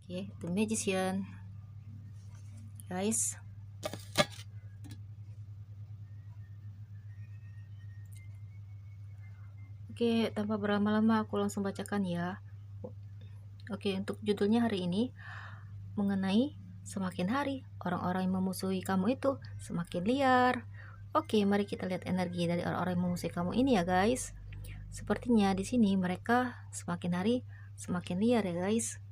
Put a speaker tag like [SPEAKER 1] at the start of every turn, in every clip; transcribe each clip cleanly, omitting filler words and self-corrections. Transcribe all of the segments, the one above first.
[SPEAKER 1] Oke, The Magician, guys. Oke, tanpa berlama-lama aku langsung bacakan ya. Oke, untuk judulnya hari ini mengenai semakin hari orang-orang yang memusuhi kamu itu semakin liar. Oke, mari kita lihat energi dari orang-orang yang memusuhi kamu ini ya, guys. Sepertinya di sini mereka semakin hari semakin liar ya, guys.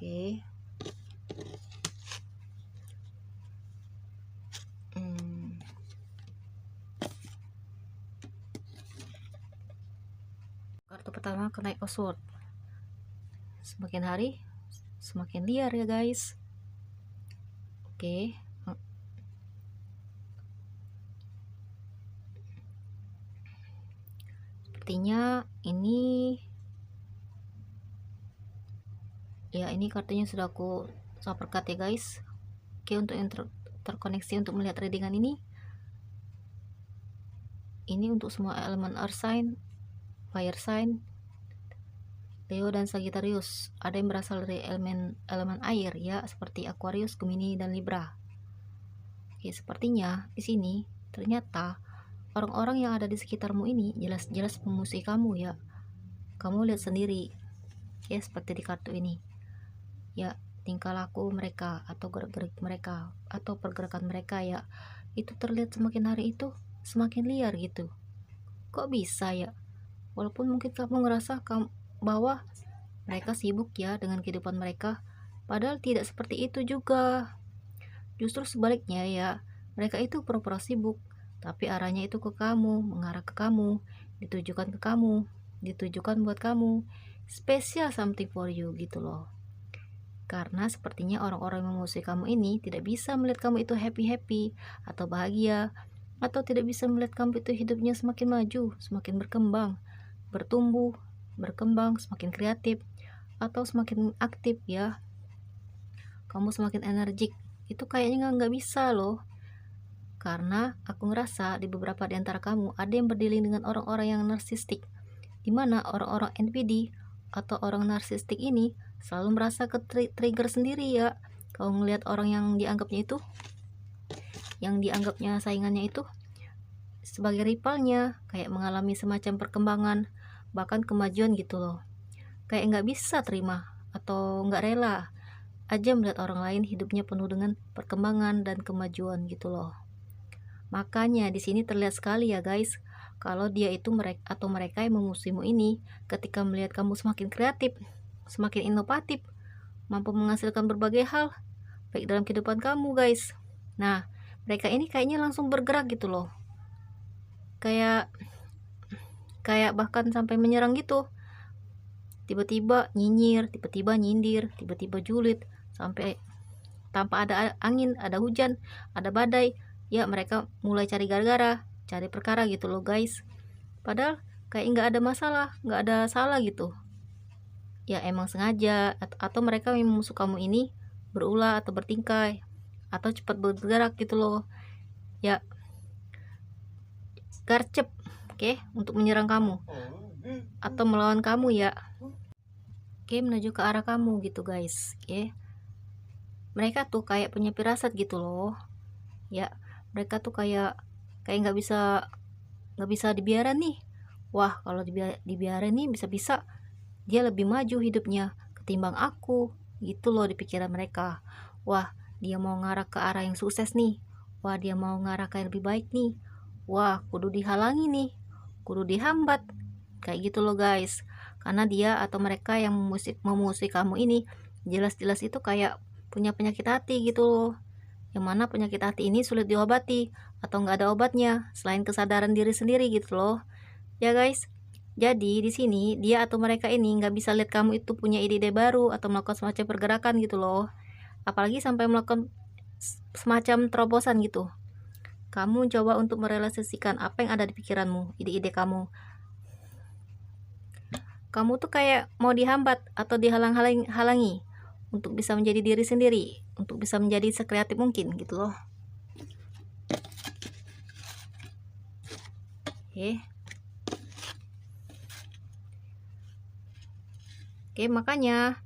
[SPEAKER 1] Oke. Kartu pertama Knight of Swords. Semakin hari semakin liar ya, guys. Oke. Sepertinya ini ya, ini kartunya sudah aku saperkat ya, guys. Oke, untuk yang terkoneksi untuk melihat readingan ini untuk semua elemen earth sign, fire sign, Leo dan Sagittarius. Ada yang berasal dari elemen air ya, seperti Aquarius, Gemini dan Libra. Oke, sepertinya di sini ternyata orang-orang yang ada di sekitarmu ini jelas-jelas memusuhi kamu ya. Kamu lihat sendiri ya, seperti di kartu ini ya, tingkah laku mereka atau gerak-gerik mereka atau pergerakan mereka ya, itu terlihat semakin hari itu semakin liar gitu. Kok bisa ya? Walaupun mungkin kamu ngerasa bahwa mereka sibuk ya dengan kehidupan mereka, padahal tidak seperti itu juga. Justru sebaliknya ya, mereka itu pura-pura sibuk, tapi arahnya itu ke kamu, mengarah ke kamu, ditujukan ke kamu, ditujukan buat kamu, special something for you gitu loh. Karena sepertinya orang-orang yang memusuhi kamu ini tidak bisa melihat kamu itu happy-happy atau bahagia, atau tidak bisa melihat kamu itu hidupnya semakin maju, semakin berkembang, bertumbuh, berkembang, semakin kreatif, atau semakin aktif ya. Kamu semakin energik. Itu kayaknya nggak bisa loh. Karena aku ngerasa di beberapa di antara kamu ada yang berdiri dengan orang-orang yang narsistik, dimana orang-orang NPD atau orang narsistik ini selalu merasa trigger sendiri ya. Kalau ngelihat orang yang dianggapnya saingannya itu sebagai rivalnya, kayak mengalami semacam perkembangan, bahkan kemajuan gitu loh. Kayak nggak bisa terima atau nggak rela aja melihat orang lain hidupnya penuh dengan perkembangan dan kemajuan gitu loh. Makanya di sini terlihat sekali ya, guys, kalau dia itu mereka yang memusuhimu ini ketika melihat kamu semakin kreatif, semakin inovatif, mampu menghasilkan berbagai hal baik dalam kehidupan kamu, guys. Nah, mereka ini kayaknya langsung bergerak gitu loh. Kayak bahkan sampai menyerang gitu. Tiba-tiba nyinyir, tiba-tiba nyindir, tiba-tiba julid, sampai tanpa ada angin, ada hujan, ada badai, ya mereka mulai cari gara-gara, cari perkara gitu loh, guys. Padahal kayak nggak ada masalah, nggak ada salah gitu. Ya emang sengaja, atau mereka yang musuh kamu ini berulah atau bertingkai atau cepat bergerak gitu loh. Ya, garcep, oke, untuk menyerang kamu atau melawan kamu ya. Oke, menuju ke arah kamu gitu, guys. Oke. Mereka tuh kayak punya firasat gitu loh. Ya, mereka tuh kayak nggak bisa dibiarin nih. Wah, kalau dibiarin nih bisa-bisa dia lebih maju hidupnya ketimbang aku gitu loh di pikiran mereka. Wah, dia mau ngarah ke arah yang sukses nih. Wah, dia mau ngarah ke yang lebih baik nih. Wah, kudu dihalangi nih, kudu dihambat, kayak gitu loh, guys. Karena dia atau mereka yang memusuhi kamu ini jelas-jelas itu kayak punya penyakit hati gitu loh, yang mana penyakit hati ini sulit diobati atau nggak ada obatnya selain kesadaran diri sendiri gitu loh ya, guys. Jadi di sini dia atau mereka ini nggak bisa lihat kamu itu punya ide-ide baru atau melakukan semacam pergerakan gitu loh, apalagi sampai melakukan semacam terobosan gitu. Kamu coba untuk merealisasikan apa yang ada di pikiranmu, ide-ide kamu. Kamu tuh kayak mau dihambat atau dihalang-halangi untuk bisa menjadi diri sendiri, untuk bisa menjadi sekreatif mungkin gitu loh. Oke, makanya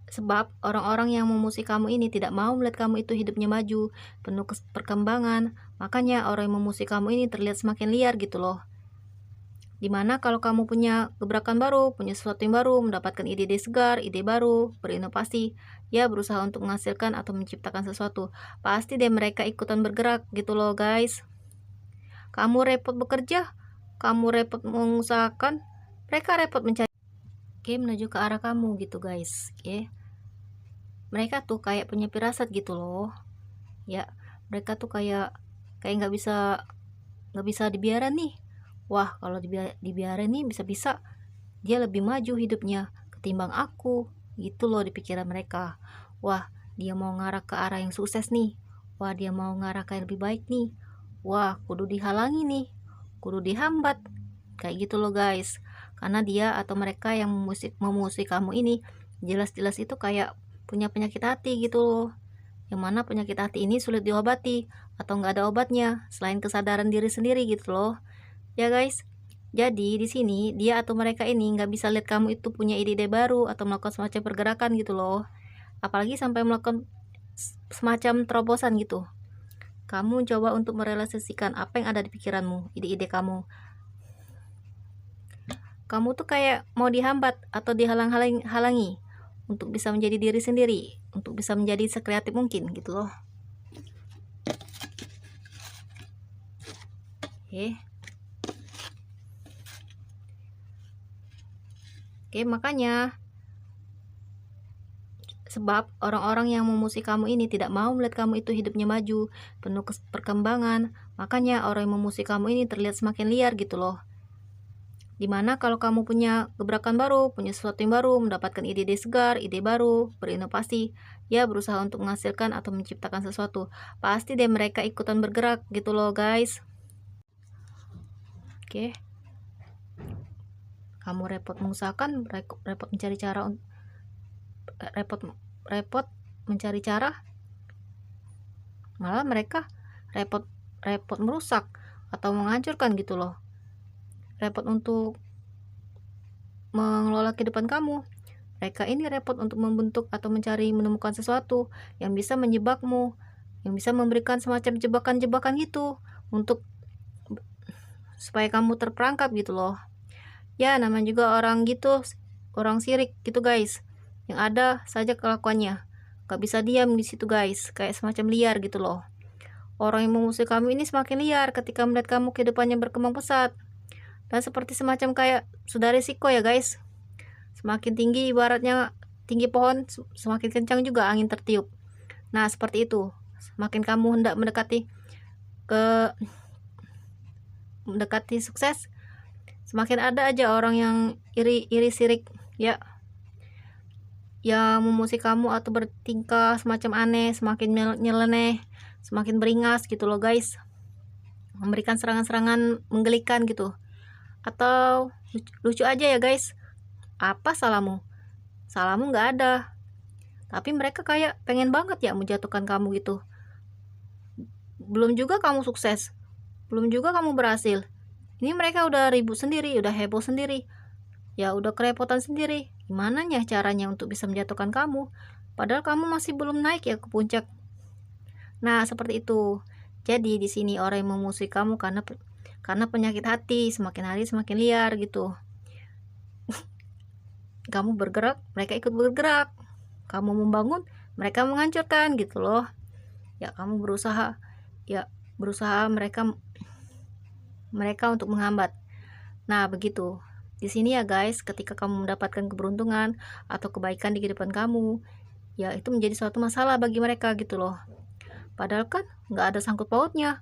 [SPEAKER 1] Sebab orang-orang yang memusuhi kamu ini tidak mau melihat kamu itu hidupnya maju, penuh perkembangan. Makanya orang yang memusuhi kamu ini terlihat semakin liar gitu loh. Dimana kalau kamu punya gebrakan baru, punya sesuatu yang baru, mendapatkan ide-ide segar, ide baru, berinovasi, ya berusaha untuk menghasilkan atau menciptakan sesuatu, pasti deh mereka ikutan bergerak gitu loh guys. Kamu repot bekerja, kamu repot mengusahakan, mereka repot mencari menuju ke arah kamu gitu guys. Mereka tuh kayak punya firasat gitu loh ya, mereka tuh kayak nggak bisa dibiarin nih. Wah, kalau dibiarin nih bisa-bisa dia lebih maju hidupnya ketimbang aku gitu loh di pikiran mereka. Wah, dia mau ngarah ke arah yang sukses nih. Wah, dia mau ngarah ke yang lebih baik nih. Wah, kudu dihalangi nih, kudu dihambat, kayak gitu loh guys. Karena dia atau mereka yang memusuhi kamu ini jelas-jelas itu kayak punya penyakit hati gitu loh, yang mana penyakit hati ini sulit diobati atau nggak ada obatnya selain kesadaran diri sendiri gitu loh ya guys. Jadi di sini dia atau mereka ini nggak bisa lihat kamu itu punya ide-ide baru atau melakukan semacam pergerakan gitu loh, apalagi sampai melakukan semacam terobosan gitu. Kamu coba untuk merealisasikan apa yang ada di pikiranmu, ide-ide kamu. Kamu tuh kayak mau dihambat atau dihalang-halangi untuk bisa menjadi diri sendiri, untuk bisa menjadi sekreatif mungkin gitu loh. Oke, makanya sebab orang-orang yang memusuhi kamu ini tidak mau melihat kamu itu hidupnya maju, penuh perkembangan. Makanya orang yang memusuhi kamu ini terlihat semakin liar gitu loh. Dimana kalau kamu punya gebrakan baru, punya sesuatu yang baru, mendapatkan ide-ide segar, ide baru, berinovasi, ya berusaha untuk menghasilkan atau menciptakan sesuatu, pasti deh mereka ikutan bergerak gitu loh guys. Oke, kamu repot mengusahakan, repot mencari cara, repot mencari cara, malah mereka repot merusak atau menghancurkan gitu loh. Repot untuk mengelola kehidupan kamu. Mereka ini repot untuk membentuk atau menemukan sesuatu yang bisa menjebakmu, yang bisa memberikan semacam jebakan-jebakan gitu untuk supaya kamu terperangkap gitu loh. Ya, namanya juga orang gitu, orang sirik gitu guys, yang ada saja kelakuannya, gak bisa diam di situ guys, kayak semacam liar gitu loh. Orang yang memusuhi kamu ini semakin liar ketika melihat kamu kehidupannya berkembang pesat, dan seperti semacam kayak sudah risiko ya guys. Semakin tinggi, ibaratnya tinggi pohon, semakin kencang juga angin tertiup. Nah seperti itu, semakin kamu hendak mendekati sukses, semakin ada aja orang yang iri sirik ya, yang memusuhi kamu atau bertingkah semacam aneh, semakin nyeleneh, semakin beringas gitu loh guys, memberikan serangan-serangan menggelikan gitu. Atau lucu aja ya guys, apa salahmu nggak ada, tapi mereka kayak pengen banget ya menjatuhkan kamu gitu. Belum juga kamu sukses, belum juga kamu berhasil, ini mereka udah ribut sendiri, udah heboh sendiri, ya udah kerepotan sendiri. Gimana ya caranya untuk bisa menjatuhkan kamu, padahal kamu masih belum naik ya ke puncak. Nah seperti itu. Jadi di sini orang yang memusuhi kamu karena penyakit hati, semakin hari semakin liar gitu. Kamu bergerak, mereka ikut bergerak. Kamu membangun, mereka menghancurkan gitu loh. Ya kamu berusaha mereka untuk menghambat. Nah begitu. Di sini ya guys, ketika kamu mendapatkan keberuntungan atau kebaikan di kehidupan kamu, ya itu menjadi suatu masalah bagi mereka gitu loh. Padahal kan nggak ada sangkut pautnya.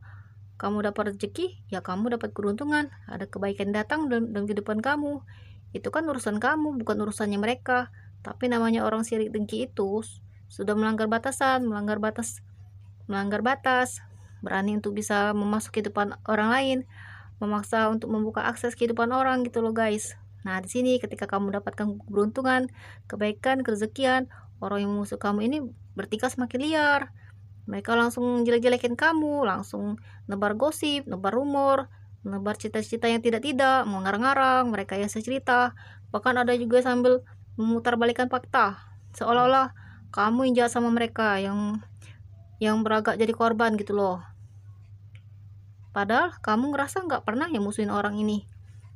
[SPEAKER 1] Kamu dapat rezeki, ya kamu dapat keberuntungan, ada kebaikan datang dalam kehidupan kamu. Itu kan urusan kamu, bukan urusannya mereka. Tapi namanya orang sirik dengki itu sudah melanggar batasan, melanggar batas, berani untuk bisa memasuki kehidupan orang lain, memaksa untuk membuka akses kehidupan orang gitu loh guys. Nah di sini ketika kamu mendapatkan keberuntungan, kebaikan, kerezekian, orang yang musuh kamu ini bertingkah semakin liar. Mereka langsung jelek-jelekin kamu, langsung nebar gosip, nebar rumor, nebar cita-cita yang tidak-tidak, mengarang-arang, mereka yang cerita, bahkan ada juga sambil memutar balikan fakta. seolah-olah kamu yang jahat sama mereka, yang beragak jadi korban gitu loh. Padahal kamu ngerasa nggak pernah ya musuhin orang ini.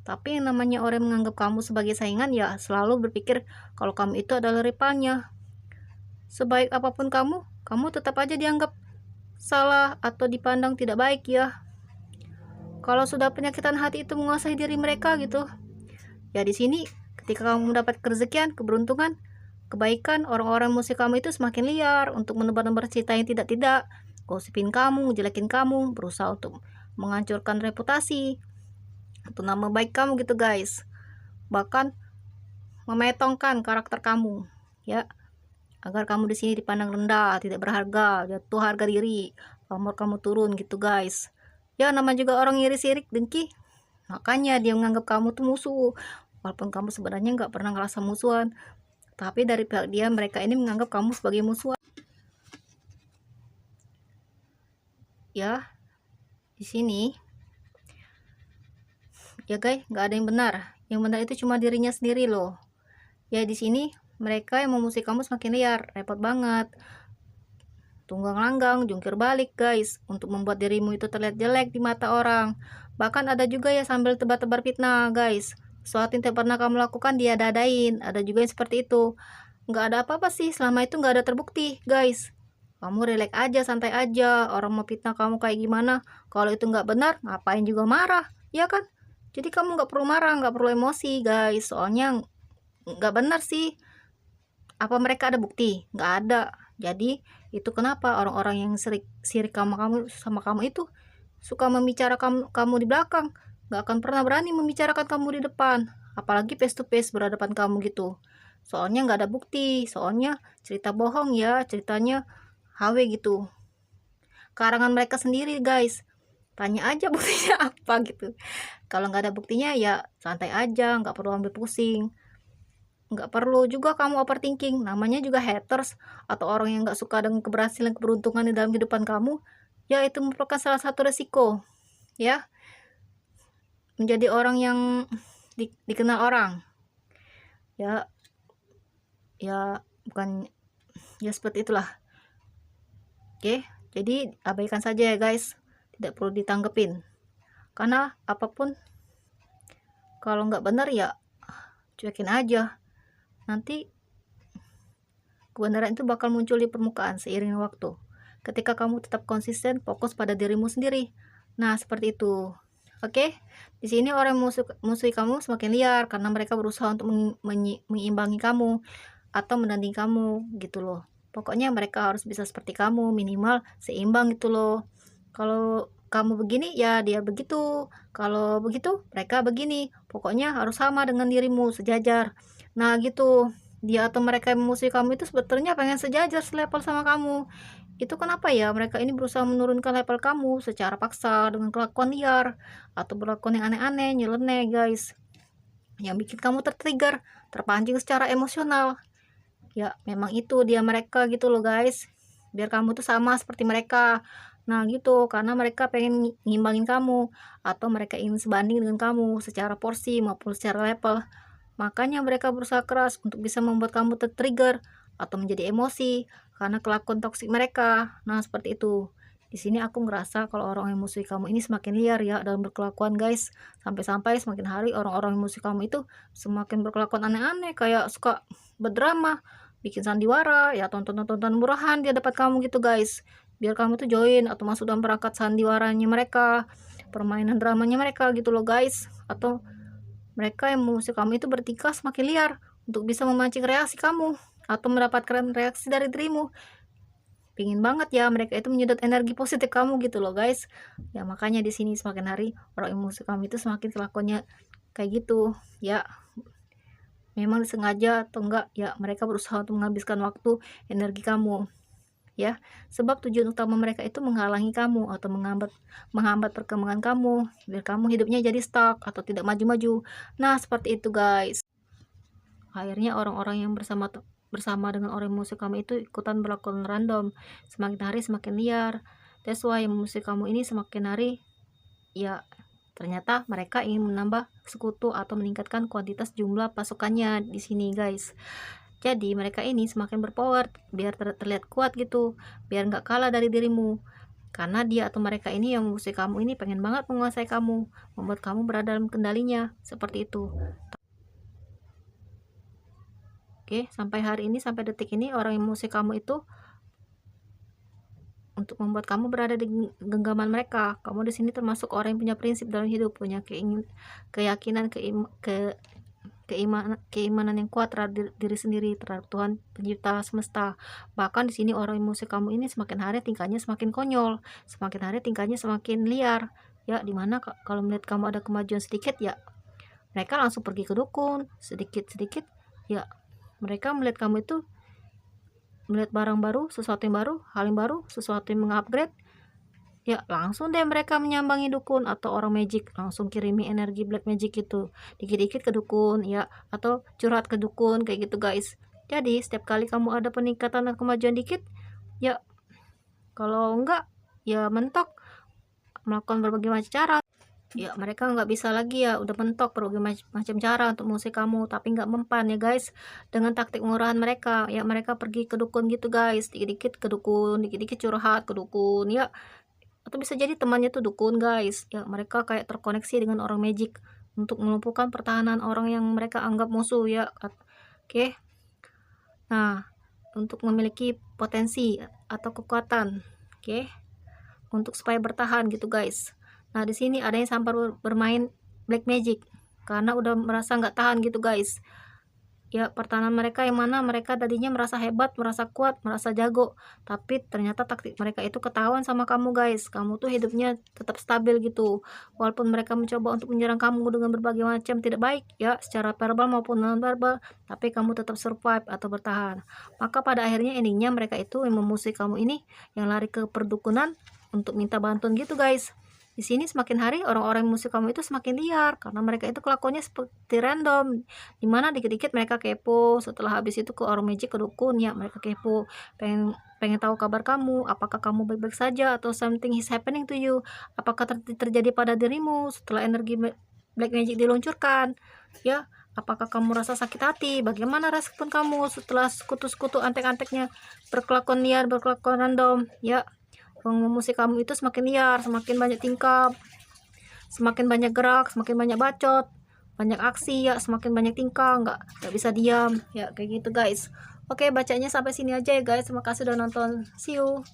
[SPEAKER 1] Tapi yang namanya orang menganggap kamu sebagai saingan ya selalu berpikir kalau kamu itu adalah rivalnya. Sebaik apapun kamu tetap aja dianggap salah atau dipandang tidak baik ya. Kalau sudah penyakitan hati itu menguasai diri mereka gitu. Ya di sini ketika kamu mendapat kerezekian, keberuntungan, kebaikan, orang-orang musuh kamu itu semakin liar untuk menebar-nebar cerita yang tidak-tidak, gosipin kamu, jelekin kamu, berusaha untuk menghancurkan reputasi atau nama baik kamu gitu guys. Bahkan memetongkan karakter kamu ya, agar kamu di sini dipandang rendah, tidak berharga, jatuh harga diri, pamor kamu turun gitu guys. Ya nama juga orang iri sirik dengki, makanya dia menganggap kamu tuh musuh, walaupun kamu sebenarnya nggak pernah ngerasa musuhan, tapi dari pihak dia mereka ini menganggap kamu sebagai musuhan ya. Di sini ya guys, nggak ada yang benar itu cuma dirinya sendiri loh ya. Di sini mereka yang memusuhi kamu semakin liar, repot banget, tunggang langgang, jungkir balik guys, untuk membuat dirimu itu terlihat jelek di mata orang. Bahkan ada juga ya sambil tebar-tebar fitnah guys, sesuatu yang tidak pernah kamu lakukan dia dadain. Ada juga yang seperti itu, nggak ada apa-apa sih selama itu nggak ada terbukti guys. Kamu relax aja, santai aja, orang mau fitnah kamu kayak gimana, kalau itu nggak benar ngapain juga marah ya kan. Jadi kamu nggak perlu marah, nggak perlu emosi guys, soalnya nggak benar sih. Apa mereka ada bukti? Nggak ada. Jadi itu kenapa orang-orang yang sirik sama kamu itu suka membicarakan kamu di belakang, nggak akan pernah berani membicarakan kamu di depan, apalagi face to face berhadapan kamu gitu. Soalnya nggak ada bukti, soalnya cerita bohong ya, ceritanya HW gitu, karangan mereka sendiri guys. Tanya aja buktinya apa gitu. Kalau nggak ada buktinya ya santai aja, nggak perlu ambil pusing. Nggak perlu juga kamu overthinking, namanya juga haters atau orang yang nggak suka dengan keberhasilan keberuntungan di dalam kehidupan kamu ya. Itu merupakan salah satu resiko ya, menjadi orang yang dikenal orang ya. Ya bukan ya, seperti itulah. Oke, jadi abaikan saja ya guys, tidak perlu ditanggepin, karena apapun kalau nggak benar ya cuekin aja. Nanti kebenaran itu bakal muncul di permukaan seiring waktu ketika kamu tetap konsisten fokus pada dirimu sendiri. Nah seperti itu. Oke, di sini orang musuhi kamu semakin liar karena mereka berusaha untuk mengimbangi kamu atau menanding kamu gitu loh. Pokoknya mereka harus bisa seperti kamu, minimal seimbang gitu loh. Kalau kamu begini ya dia begitu, kalau begitu mereka begini, pokoknya harus sama dengan dirimu, sejajar. Nah gitu, dia atau mereka yang memusuhi kamu itu sebetulnya pengen sejajar selevel sama kamu. Itu kenapa ya mereka ini berusaha menurunkan level kamu secara paksa dengan kelakuan liar atau berlakuan yang aneh-aneh, nyeleneh guys, yang bikin kamu tertrigger, terpancing secara emosional. Ya memang itu dia mereka gitu loh guys, biar kamu tuh sama seperti mereka. Nah gitu, karena mereka pengen ngimbangin kamu atau mereka ingin sebanding dengan kamu secara porsi maupun secara level. Makanya mereka berusaha keras untuk bisa membuat kamu tertrigger atau menjadi emosi karena kelakuan toksik mereka. Nah seperti itu. Di sini aku ngerasa kalau orang yang musuhi kamu ini semakin liar ya dalam berkelakuan guys. Sampai-sampai semakin hari orang-orang yang musuhi kamu itu semakin berkelakuan aneh-aneh, kayak suka berdrama, bikin sandiwara ya, tonton-tonton murahan di hadapan kamu gitu guys, biar kamu tuh join atau masuk dalam perangkat sandiwaranya mereka, permainan dramanya mereka gitu loh guys. Atau mereka yang mengusir kamu itu bertingkah semakin liar untuk bisa memancing reaksi kamu atau mendapatkan reaksi dari dirimu. Pingin banget ya mereka itu menyedot energi positif kamu gitu loh guys. Ya makanya di sini semakin hari orang yang mengusir kamu itu semakin kelakuannya kayak gitu ya. Memang disengaja atau enggak ya, mereka berusaha untuk menghabiskan waktu, energi kamu ya, sebab tujuan utama mereka itu menghalangi kamu atau menghambat perkembangan kamu, biar kamu hidupnya jadi stuck atau tidak maju-maju. Nah seperti itu guys. Akhirnya orang-orang yang bersama dengan orang yang musuh kamu itu ikutan berlakuan random, semakin hari semakin liar. That's why yang musuh kamu ini semakin hari ya, ternyata mereka ingin menambah sekutu atau meningkatkan kuantitas jumlah pasukannya di sini guys. Jadi mereka ini semakin berpower biar terlihat kuat gitu, biar nggak kalah dari dirimu. Karena dia atau mereka ini yang memusuhi kamu ini pengen banget menguasai kamu, membuat kamu berada dalam kendalinya, seperti itu. Oke, sampai hari ini, sampai detik ini, orang yang memusuhi kamu itu untuk membuat kamu berada di genggaman mereka. Kamu di sini termasuk orang yang punya prinsip dalam hidup, punya keyakinan, keimanan yang kuat terhadap diri sendiri, terhadap Tuhan pencipta semesta. Bahkan di sini orang yang musuh kamu ini semakin hari tingkahnya semakin konyol, semakin hari tingkahnya semakin liar. Ya, dimana kalau melihat kamu ada kemajuan sedikit, ya mereka langsung pergi ke dukun. Sedikit-sedikit, ya mereka melihat kamu itu, melihat barang baru, sesuatu yang baru, hal yang baru, sesuatu yang mengupgrade, ya langsung deh mereka menyambangi dukun atau orang magic, langsung kirimi energi black magic gitu dikit-dikit ke dukun ya, atau curhat ke dukun kayak gitu guys. Jadi setiap kali kamu ada peningkatan dan kemajuan dikit, ya kalau enggak ya mentok, melakukan berbagai macam cara, ya mereka nggak bisa lagi, ya udah mentok berbagai macam cara untuk mengusir kamu, tapi nggak mempan ya guys dengan taktik murahan mereka. Ya mereka pergi ke dukun gitu guys, dikit-dikit ke dukun, dikit-dikit curhat ke dukun ya, atau bisa jadi temannya tuh dukun guys. Ya mereka kayak terkoneksi dengan orang magic untuk melumpuhkan pertahanan orang yang mereka anggap musuh ya. Oke, nah untuk memiliki potensi atau kekuatan, oke, untuk supaya bertahan gitu guys. Nah di sini ada yang sampai bermain black magic karena udah merasa nggak tahan gitu guys. Ya pertahanan mereka yang mana mereka tadinya merasa hebat, merasa kuat, merasa jago, tapi ternyata taktik mereka itu ketahuan sama kamu guys. Kamu tuh hidupnya tetap stabil gitu, walaupun mereka mencoba untuk menyerang kamu dengan berbagai macam tidak baik ya, secara verbal maupun non verbal, tapi kamu tetap survive atau bertahan. Maka pada akhirnya endingnya mereka itu yang memusuhi kamu ini, yang lari ke perdukunan untuk minta bantuan gitu guys. Di sini semakin hari orang-orang musuh kamu itu semakin liar karena mereka itu kelakuannya seperti random, dimana dikit-dikit mereka kepo, setelah habis itu ke orang magic, ke dukun ya, mereka kepo, pengen pengen tahu kabar kamu, apakah kamu baik-baik saja atau something is happening to you, apakah terjadi pada dirimu setelah energi black magic diluncurkan ya, apakah kamu rasa sakit hati, bagaimana respon kamu setelah sekutu-sekutu antek-anteknya berkelakuan liar, berkelakuan random ya. Memusuhi kamu itu semakin liar, semakin banyak tingkah, semakin banyak gerak, semakin banyak bacot, banyak aksi ya, semakin banyak tingkah, nggak bisa diam ya, kayak gitu guys. Oke, bacanya sampai sini aja ya guys. Terima kasih udah nonton, see you.